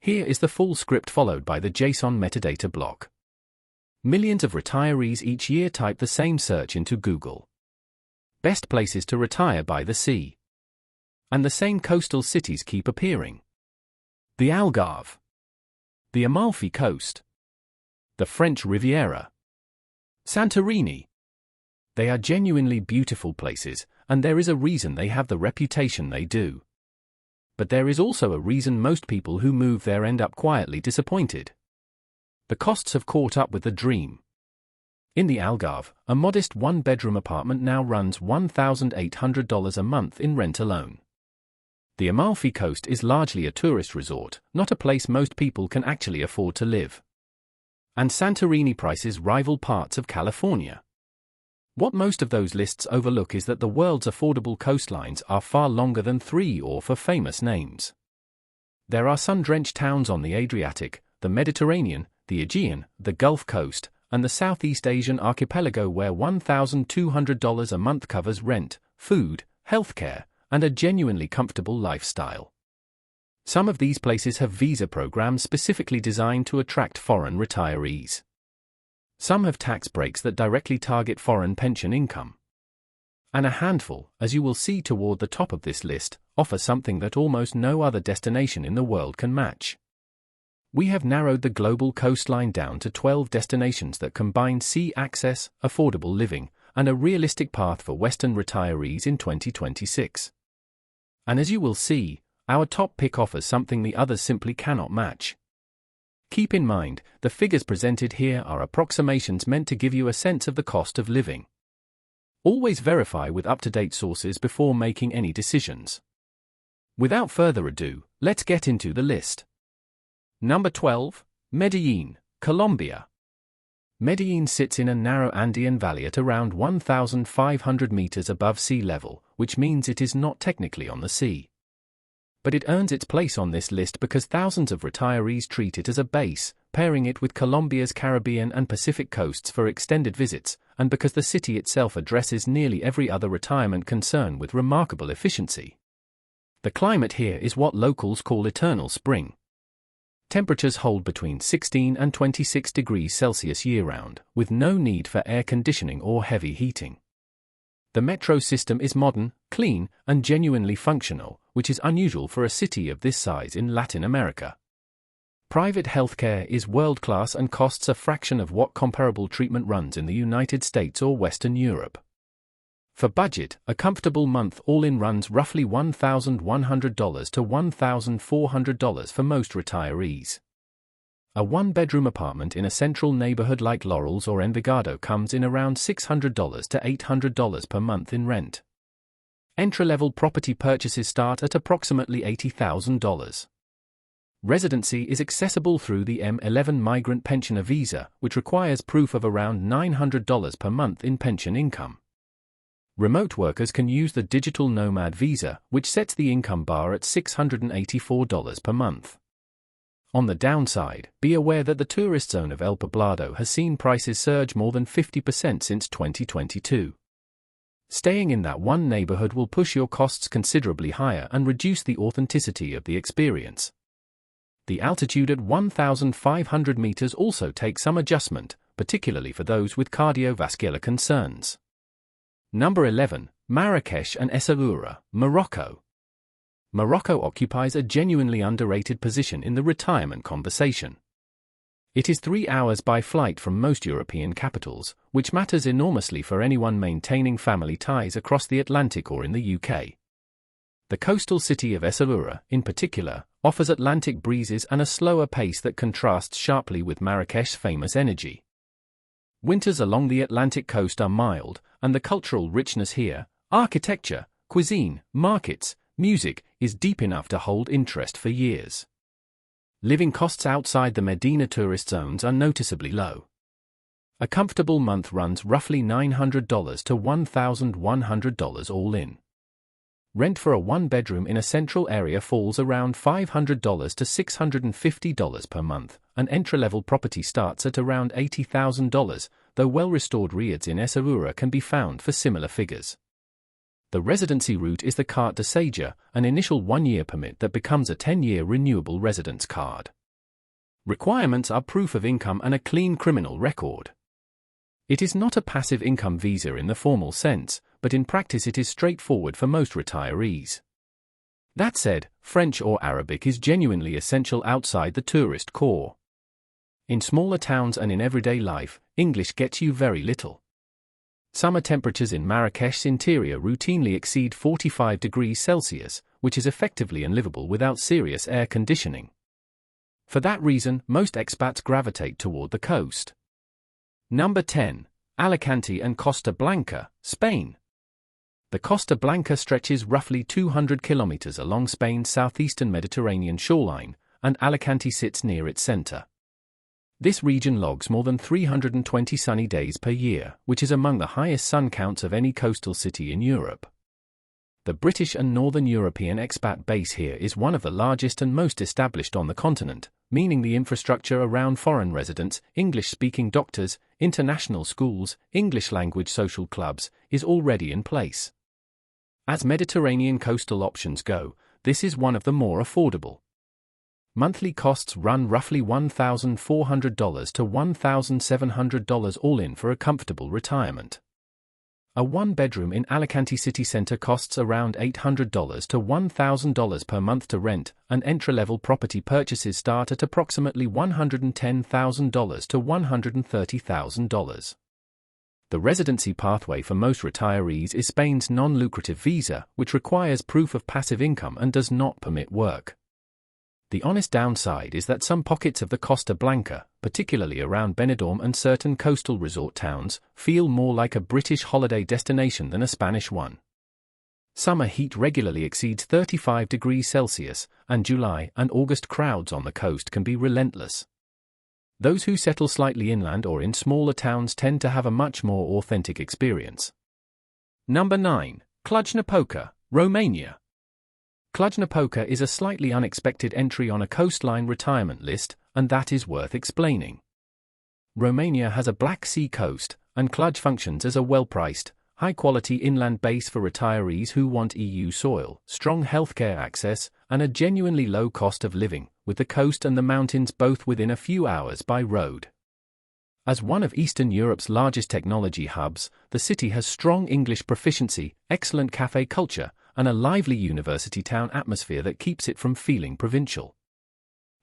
Here is the full script followed by the JSON metadata block. Millions of retirees each year type the same search into Google. Best places to retire by the sea. And the same coastal cities keep appearing. The Algarve. The Amalfi Coast. The French Riviera. Santorini. They are genuinely beautiful places, and there is a reason they have the reputation they do. But there is also a reason most people who move there end up quietly disappointed. The costs have caught up with the dream. In the Algarve, a modest one-bedroom apartment now runs $1,800 a month in rent alone. The Amalfi Coast is largely a tourist resort, not a place most people can actually afford to live. And Santorini prices rival parts of California. What most of those lists overlook is that the world's affordable coastlines are far longer than 3 or 4 famous names. There are sun-drenched towns on the Adriatic, the Mediterranean, the Aegean, the Gulf Coast, and the Southeast Asian archipelago where $1,200 a month covers rent, food, healthcare, and a genuinely comfortable lifestyle. Some of these places have visa programs specifically designed to attract foreign retirees. Some have tax breaks that directly target foreign pension income. And a handful, as you will see toward the top of this list, offer something that almost no other destination in the world can match. We have narrowed the global coastline down to 12 destinations that combine sea access, affordable living, and a realistic path for Western retirees in 2026. And as you will see, our top pick offers something the others simply cannot match. Keep in mind, the figures presented here are approximations meant to give you a sense of the cost of living. Always verify with up-to-date sources before making any decisions. Without further ado, let's get into the list. Number 12, Medellín, Colombia. Medellín sits in a narrow Andean valley at around 1,500 meters above sea level, which means it is not technically on the sea. But it earns its place on this list because thousands of retirees treat it as a base, pairing it with Colombia's Caribbean and Pacific coasts for extended visits, and because the city itself addresses nearly every other retirement concern with remarkable efficiency. The climate here is what locals call eternal spring. Temperatures hold between 16 and 26 degrees Celsius year-round, with no need for air conditioning or heavy heating. The metro system is modern, clean, and genuinely functional, which is unusual for a city of this size in Latin America. Private healthcare is world-class and costs a fraction of what comparable treatment runs in the United States or Western Europe. For budget, a comfortable month all-in runs roughly $1,100 to $1,400 for most retirees. A one-bedroom apartment in a central neighborhood like Laurels or Envigado comes in around $600 to $800 per month in rent. Entry-level property purchases start at approximately $80,000. Residency is accessible through the M11 Migrant Pensioner Visa, which requires proof of around $900 per month in pension income. Remote workers can use the Digital Nomad Visa, which sets the income bar at $684 per month. On the downside, be aware that the tourist zone of El Poblado has seen prices surge more than 50% since 2022. Staying in that one neighborhood will push your costs considerably higher and reduce the authenticity of the experience. The altitude at 1,500 meters also takes some adjustment, particularly for those with cardiovascular concerns. Number 11, Marrakech and Essaouira, Morocco. Morocco occupies a genuinely underrated position in the retirement conversation. It is 3 hours by flight from most European capitals, which matters enormously for anyone maintaining family ties across the Atlantic or in the UK. The coastal city of Essaouira, in particular, offers Atlantic breezes and a slower pace that contrasts sharply with Marrakech's famous energy. Winters along the Atlantic coast are mild, and the cultural richness here, architecture, cuisine, markets, music, is deep enough to hold interest for years. Living costs outside the Medina tourist zones are noticeably low. A comfortable month runs roughly $900 to $1,100 all in. Rent for a one-bedroom in a central area falls around $500 to $650 per month, and entry-level property starts at around $80,000, though well-restored riads in Essaouira can be found for similar figures. The residency route is the carte de séjour, an initial 1-year permit that becomes a 10-year renewable residence card. Requirements are proof of income and a clean criminal record. It is not a passive income visa in the formal sense, but in practice it is straightforward for most retirees. That said, French or Arabic is genuinely essential outside the tourist core. In smaller towns and in everyday life, English gets you very little. Summer temperatures in Marrakech's interior routinely exceed 45 degrees Celsius, which is effectively unlivable without serious air conditioning. For that reason, most expats gravitate toward the coast. Number 10. Alicante and Costa Blanca, Spain. The Costa Blanca stretches roughly 200 kilometers along Spain's southeastern Mediterranean shoreline, and Alicante sits near its center. This region logs more than 320 sunny days per year, which is among the highest sun counts of any coastal city in Europe. The British and Northern European expat base here is one of the largest and most established on the continent, meaning the infrastructure around foreign residents, English-speaking doctors, international schools, English-language social clubs, is already in place. As Mediterranean coastal options go, this is one of the more affordable. Monthly costs run roughly $1,400 to $1,700 all in for a comfortable retirement. A one-bedroom in Alicante city centre costs around $800 to $1,000 per month to rent, and entry-level property purchases start at approximately $110,000 to $130,000. The residency pathway for most retirees is Spain's non-lucrative visa, which requires proof of passive income and does not permit work. The honest downside is that some pockets of the Costa Blanca, particularly around Benidorm and certain coastal resort towns, feel more like a British holiday destination than a Spanish one. Summer heat regularly exceeds 35 degrees Celsius, and July and August crowds on the coast can be relentless. Those who settle slightly inland or in smaller towns tend to have a much more authentic experience. Number 9. Cluj-Napoca, Romania. Cluj-Napoca is a slightly unexpected entry on a coastline retirement list, and that is worth explaining. Romania has a Black Sea coast, and Cluj functions as a well-priced, high-quality inland base for retirees who want EU soil, strong healthcare access, and a genuinely low cost of living, with the coast and the mountains both within a few hours by road. As one of Eastern Europe's largest technology hubs, the city has strong English proficiency, excellent café culture, and a lively university town atmosphere that keeps it from feeling provincial.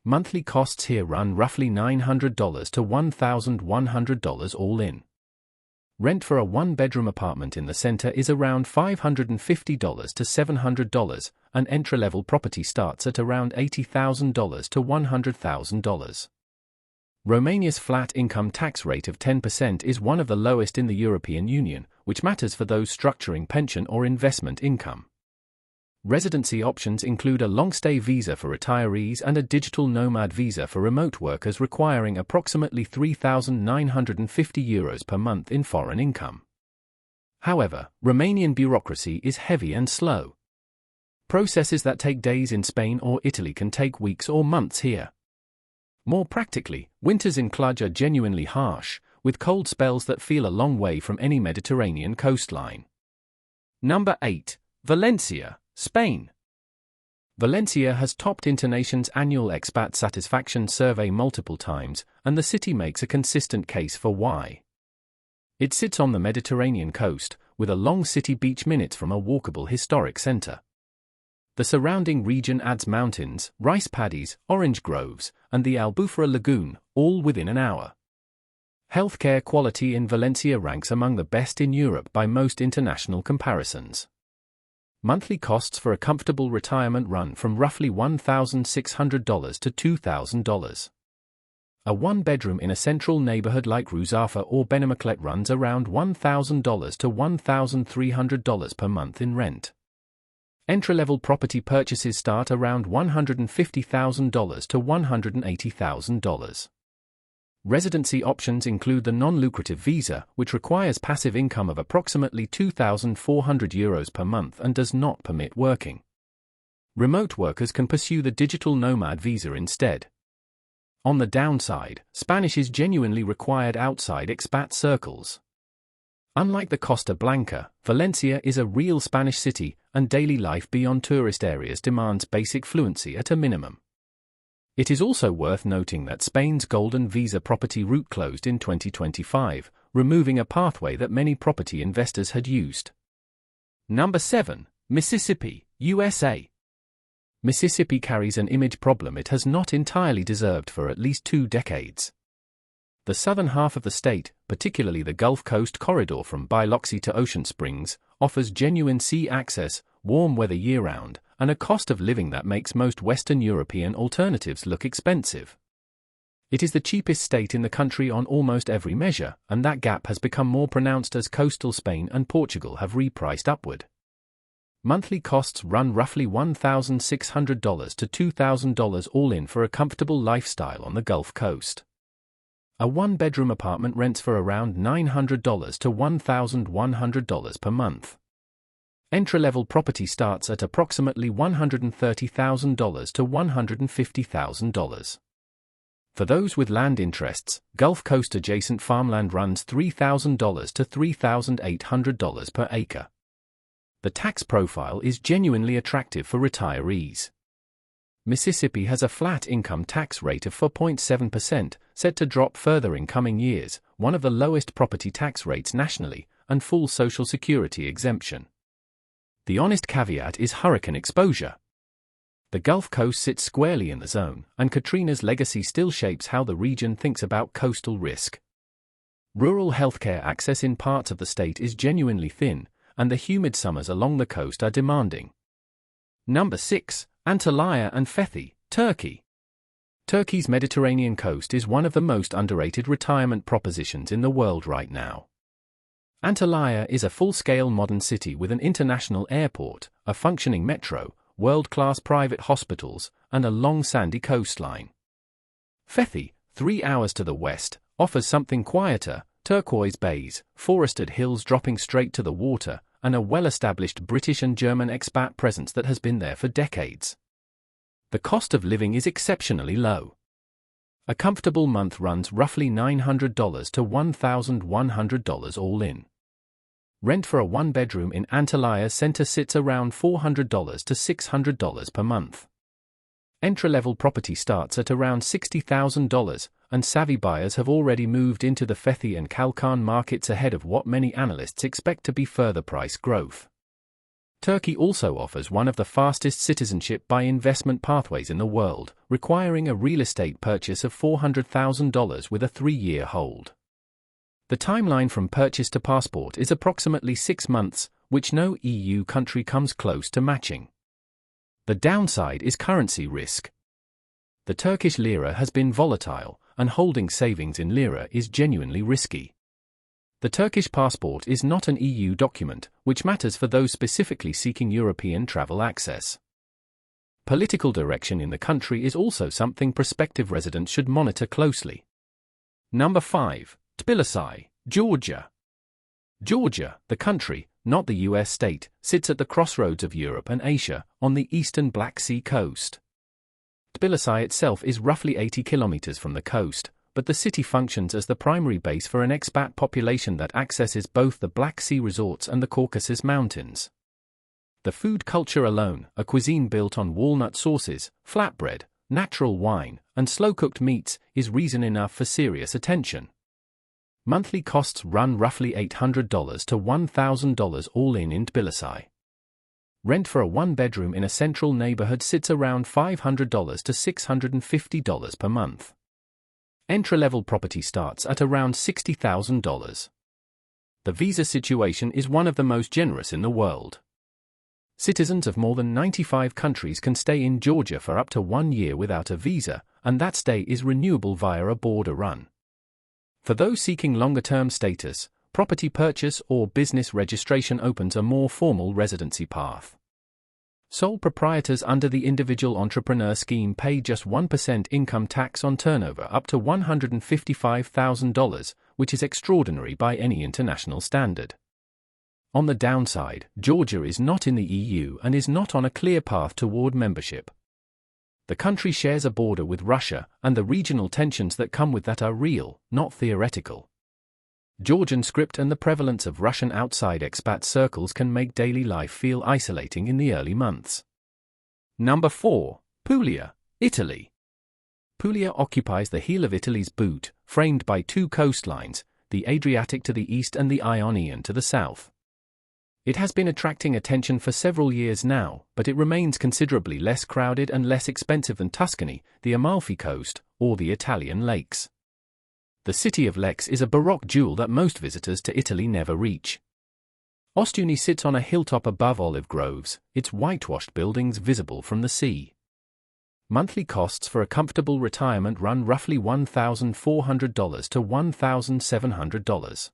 Monthly costs here run roughly $900 to $1,100 all in. Rent for a one-bedroom apartment in the center is around $550 to $700, and entry-level property starts at around $80,000 to $100,000. Romania's flat income tax rate of 10% is one of the lowest in the European Union, which matters for those structuring pension or investment income. Residency options include a long-stay visa for retirees and a digital nomad visa for remote workers requiring approximately €3,950 per month in foreign income. However, Romanian bureaucracy is heavy and slow. Processes that take days in Spain or Italy can take weeks or months here. More practically, winters in Cluj are genuinely harsh, with cold spells that feel a long way from any Mediterranean coastline. Number 8. Valencia, Spain. Valencia has topped Internation's annual expat satisfaction survey multiple times, and the city makes a consistent case for why. It sits on the Mediterranean coast, with a long city beach minutes from a walkable historic center. The surrounding region adds mountains, rice paddies, orange groves, and the Albufera Lagoon, all within an hour. Healthcare quality in Valencia ranks among the best in Europe by most international comparisons. Monthly costs for a comfortable retirement run from roughly $1,600 to $2,000. A one-bedroom in a central neighborhood like Ruzafa or Benimaclet runs around $1,000 to $1,300 per month in rent. Entry-level property purchases start around $150,000 to $180,000. Residency options include the non-lucrative visa, which requires passive income of approximately €2,400 per month and does not permit working. Remote workers can pursue the digital nomad visa instead. On the downside, Spanish is genuinely required outside expat circles. Unlike the Costa Blanca, Valencia is a real Spanish city, and daily life beyond tourist areas demands basic fluency at a minimum. It is also worth noting that Spain's Golden Visa property route closed in 2025, removing a pathway that many property investors had used. Number 7. Mississippi, USA. Mississippi carries an image problem it has not entirely deserved for at least 2 decades. The southern half of the state, particularly the Gulf Coast corridor from Biloxi to Ocean Springs, offers genuine sea access, warm weather year-round, and a cost of living that makes most Western European alternatives look expensive. It is the cheapest state in the country on almost every measure, and that gap has become more pronounced as coastal Spain and Portugal have repriced upward. Monthly costs run roughly $1,600 to $2,000 all in for a comfortable lifestyle on the Gulf Coast. A one-bedroom apartment rents for around $900 to $1,100 per month. Entry-level property starts at approximately $130,000 to $150,000. For those with land interests, Gulf Coast-adjacent farmland runs $3,000 to $3,800 per acre. The tax profile is genuinely attractive for retirees. Mississippi has a flat income tax rate of 4.7%, set to drop further in coming years, one of the lowest property tax rates nationally, and full Social Security exemption. The honest caveat is hurricane exposure. The Gulf Coast sits squarely in the zone, and Katrina's legacy still shapes how the region thinks about coastal risk. Rural healthcare access in parts of the state is genuinely thin, and the humid summers along the coast are demanding. Number 6. Antalya and Fethiye, Turkey. Turkey's Mediterranean coast is one of the most underrated retirement propositions in the world right now. Antalya is a full-scale modern city with an international airport, a functioning metro, world-class private hospitals, and a long sandy coastline. Fethiye, 3 hours to the west, offers something quieter: turquoise bays, forested hills dropping straight to the water, and a well-established British and German expat presence that has been there for decades. The cost of living is exceptionally low. A comfortable month runs roughly $900 to $1,100 all in. Rent for a one-bedroom in Antalya Center sits around $400 to $600 per month. Entry-level property starts at around $60,000, and savvy buyers have already moved into the Fethiye and Kalkan markets ahead of what many analysts expect to be further price growth. Turkey also offers one of the fastest citizenship by investment pathways in the world, requiring a real estate purchase of $400,000 with a 3-year hold. The timeline from purchase to passport is approximately 6 months, which no EU country comes close to matching. The downside is currency risk. The Turkish lira has been volatile, and holding savings in lira is genuinely risky. The Turkish passport is not an EU document, which matters for those specifically seeking European travel access. Political direction in the country is also something prospective residents should monitor closely. Number 5. Tbilisi, Georgia. Georgia, the country, not the US state, sits at the crossroads of Europe and Asia, on the eastern Black Sea coast. Tbilisi itself is roughly 80 kilometers from the coast, but the city functions as the primary base for an expat population that accesses both the Black Sea resorts and the Caucasus Mountains. The food culture alone, a cuisine built on walnut sauces, flatbread, natural wine, and slow-cooked meats, is reason enough for serious attention. Monthly costs run roughly $800 to $1,000 all in Tbilisi. Rent for a one-bedroom in a central neighborhood sits around $500 to $650 per month. Entry-level property starts at around $60,000. The visa situation is one of the most generous in the world. Citizens of more than 95 countries can stay in Georgia for up to 1 year without a visa, and that stay is renewable via a border run. For those seeking longer-term status, property purchase or business registration opens a more formal residency path. Sole proprietors under the individual entrepreneur scheme pay just 1% income tax on turnover up to $155,000, which is extraordinary by any international standard. On the downside, Georgia is not in the EU and is not on a clear path toward membership. The country shares a border with Russia, and the regional tensions that come with that are real, not theoretical. Georgian script and the prevalence of Russian outside expat circles can make daily life feel isolating in the early months. Number 4. Puglia, Italy. Puglia occupies the heel of Italy's boot, framed by two coastlines, the Adriatic to the east and the Ionian to the south. It has been attracting attention for several years now, but it remains considerably less crowded and less expensive than Tuscany, the Amalfi Coast, or the Italian lakes. The city of Lex is a Baroque jewel that most visitors to Italy never reach. Ostuni sits on a hilltop above olive groves, its whitewashed buildings visible from the sea. Monthly costs for a comfortable retirement run roughly $1,400 to $1,700.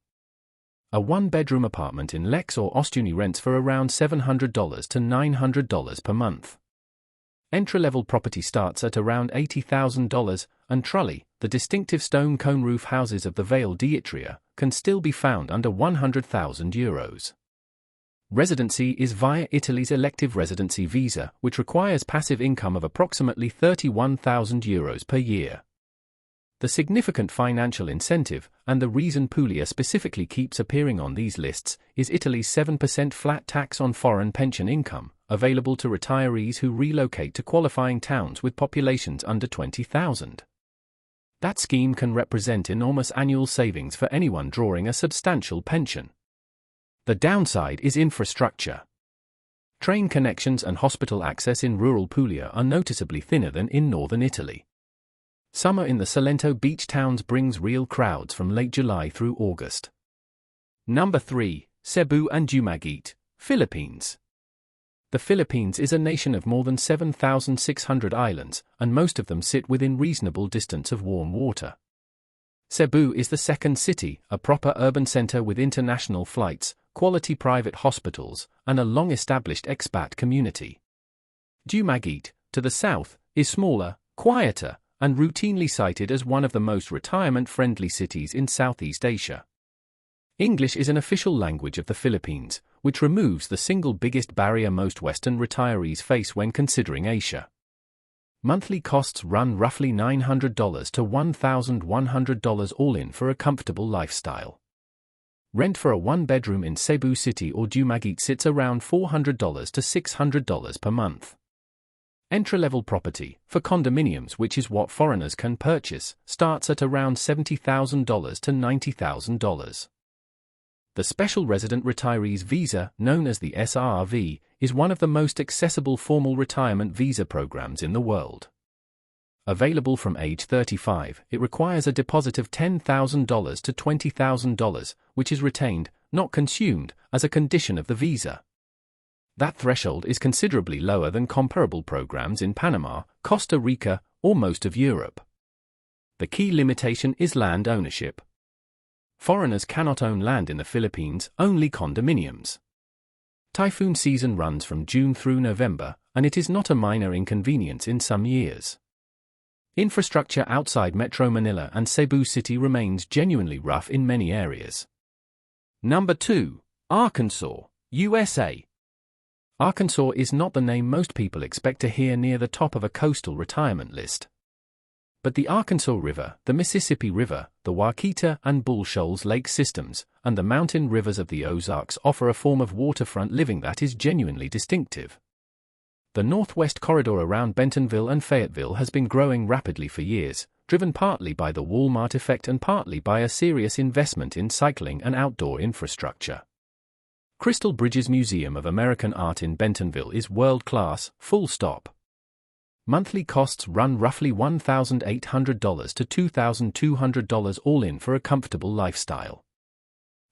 A one-bedroom apartment in Lex or Ostuni rents for around $700 to $900 per month. Entry-level property starts at around $80,000, and Trulli, the distinctive stone cone roof houses of the Vale d'Itria, can still be found under €100,000. Residency is via Italy's elective residency visa, which requires passive income of approximately €31,000 per year. The significant financial incentive, and the reason Puglia specifically keeps appearing on these lists, is Italy's 7% flat tax on foreign pension income, available to retirees who relocate to qualifying towns with populations under 20,000. That scheme can represent enormous annual savings for anyone drawing a substantial pension. The downside is infrastructure. Train connections and hospital access in rural Puglia are noticeably thinner than in northern Italy. Summer in the Salento beach towns brings real crowds from late July through August. Number 3. Cebu and Dumaguete, Philippines. The Philippines is a nation of more than 7,600 islands, and most of them sit within reasonable distance of warm water. Cebu is the second city, a proper urban center with international flights, quality private hospitals, and a long-established expat community. Dumaguete, to the south, is smaller, quieter, and routinely cited as one of the most retirement-friendly cities in Southeast Asia. English is an official language of the Philippines, which removes the single biggest barrier most Western retirees face when considering Asia. Monthly costs run roughly $900 to $1,100 all in for a comfortable lifestyle. Rent for a one-bedroom in Cebu City or Dumaguete sits around $400 to $600 per month. Entry-level property, for condominiums, which is what foreigners can purchase, starts at around $70,000 to $90,000. The Special Resident Retirees Visa, known as the SRV, is one of the most accessible formal retirement visa programs in the world. Available from age 35, it requires a deposit of $10,000 to $20,000, which is retained, not consumed, as a condition of the visa. That threshold is considerably lower than comparable programs in Panama, Costa Rica, or most of Europe. The key limitation is land ownership. Foreigners cannot own land in the Philippines, only condominiums. Typhoon season runs from June through November, and it is not a minor inconvenience in some years. Infrastructure outside Metro Manila and Cebu City remains genuinely rough in many areas. Number 2. Arkansas, USA. Arkansas is not the name most people expect to hear near the top of a coastal retirement list. But the Arkansas River, the Mississippi River, the Waukita and Bull Shoals lake systems, and the mountain rivers of the Ozarks offer a form of waterfront living that is genuinely distinctive. The northwest corridor around Bentonville and Fayetteville has been growing rapidly for years, driven partly by the Walmart effect and partly by a serious investment in cycling and outdoor infrastructure. Crystal Bridges Museum of American Art in Bentonville is world-class, full stop. Monthly costs run roughly $1,800 to $2,200 all in for a comfortable lifestyle.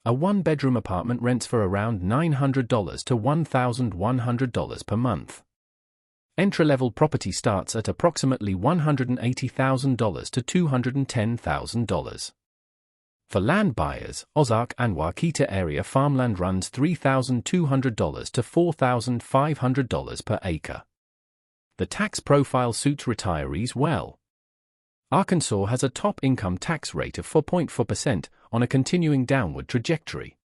A one-bedroom apartment rents for around $900 to $1,100 per month. Entry-level property starts at approximately $180,000 to $210,000. For land buyers, Ozark and Waukita area farmland runs $3,200 to $4,500 per acre. The tax profile suits retirees well. Arkansas has a top income tax rate of 4.4% on a continuing downward trajectory.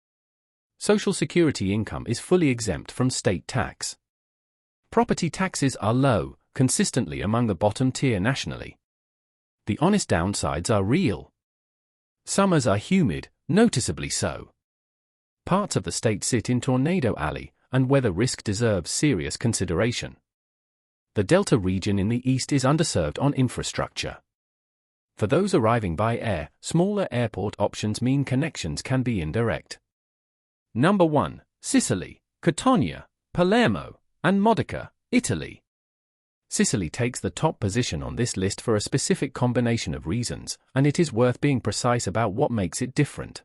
Social Security income is fully exempt from state tax. Property taxes are low, consistently among the bottom tier nationally. The honest downsides are real. Summers are humid, noticeably so. Parts of the state sit in Tornado Alley, and weather risk deserves serious consideration. The Delta region in the east is underserved on infrastructure. For those arriving by air, smaller airport options mean connections can be indirect. Number 1. Sicily, Catania, Palermo, and Modica, Italy. Sicily takes the top position on this list for a specific combination of reasons, and it is worth being precise about what makes it different.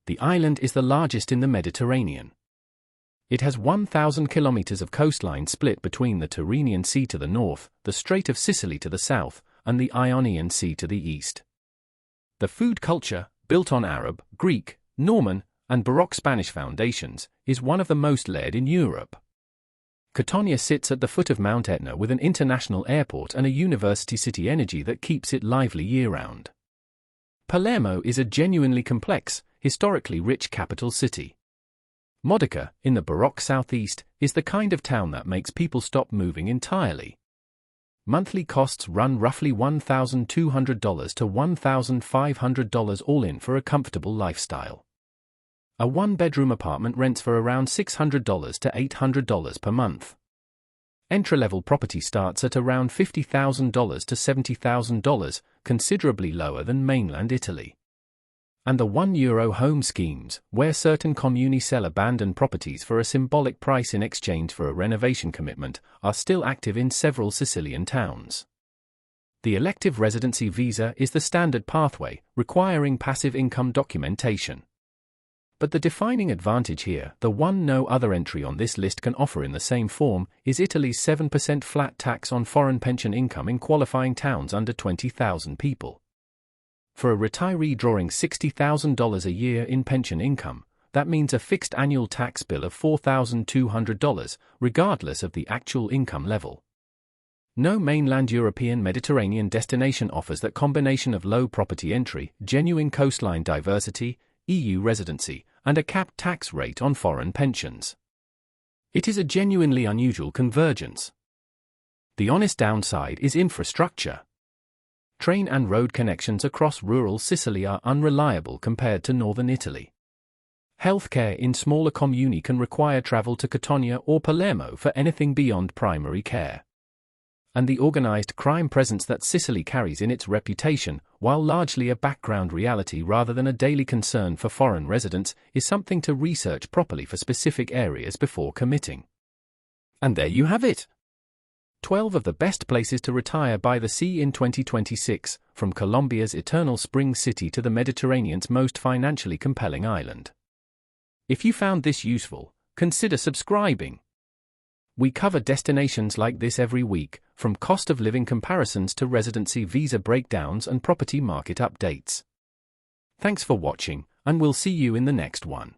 The island is the largest in the Mediterranean. It has 1,000 kilometers of coastline split between the Tyrrhenian Sea to the north, the Strait of Sicily to the south, and the Ionian Sea to the east. The food culture, built on Arab, Greek, Norman, and Baroque Spanish foundations, is one of the most layered in Europe. Catania sits at the foot of Mount Etna with an international airport and a university city energy that keeps it lively year-round. Palermo is a genuinely complex, historically rich capital city. Modica, in the Baroque southeast, is the kind of town that makes people stop moving entirely. Monthly costs run roughly $1,200 to $1,500 all in for a comfortable lifestyle. A one-bedroom apartment rents for around $600 to $800 per month. Entry-level property starts at around $50,000 to $70,000, considerably lower than mainland Italy. And the €1 home schemes, where certain comuni sell abandoned properties for a symbolic price in exchange for a renovation commitment, are still active in several Sicilian towns. The elective residency visa is the standard pathway, requiring passive income documentation. But the defining advantage here, the one no other entry on this list can offer in the same form, is Italy's 7% flat tax on foreign pension income in qualifying towns under 20,000 people. For a retiree drawing $60,000 a year in pension income, that means a fixed annual tax bill of $4,200, regardless of the actual income level. No mainland European Mediterranean destination offers that combination of low property entry, genuine coastline diversity, EU residency, and a capped tax rate on foreign pensions. It is a genuinely unusual convergence. The honest downside is infrastructure. Train and road connections across rural Sicily are unreliable compared to northern Italy. Healthcare in smaller comuni can require travel to Catania or Palermo for anything beyond primary care. And the organized crime presence that Sicily carries in its reputation, while largely a background reality rather than a daily concern for foreign residents, is something to research properly for specific areas before committing. And there you have it! 12 of the best places to retire by the sea in 2026, from Colombia's eternal spring city to the Mediterranean's most financially compelling island. If you found this useful, consider subscribing. We cover destinations like this every week, from cost of living comparisons to residency visa breakdowns and property market updates. Thanks for watching, and we'll see you in the next one.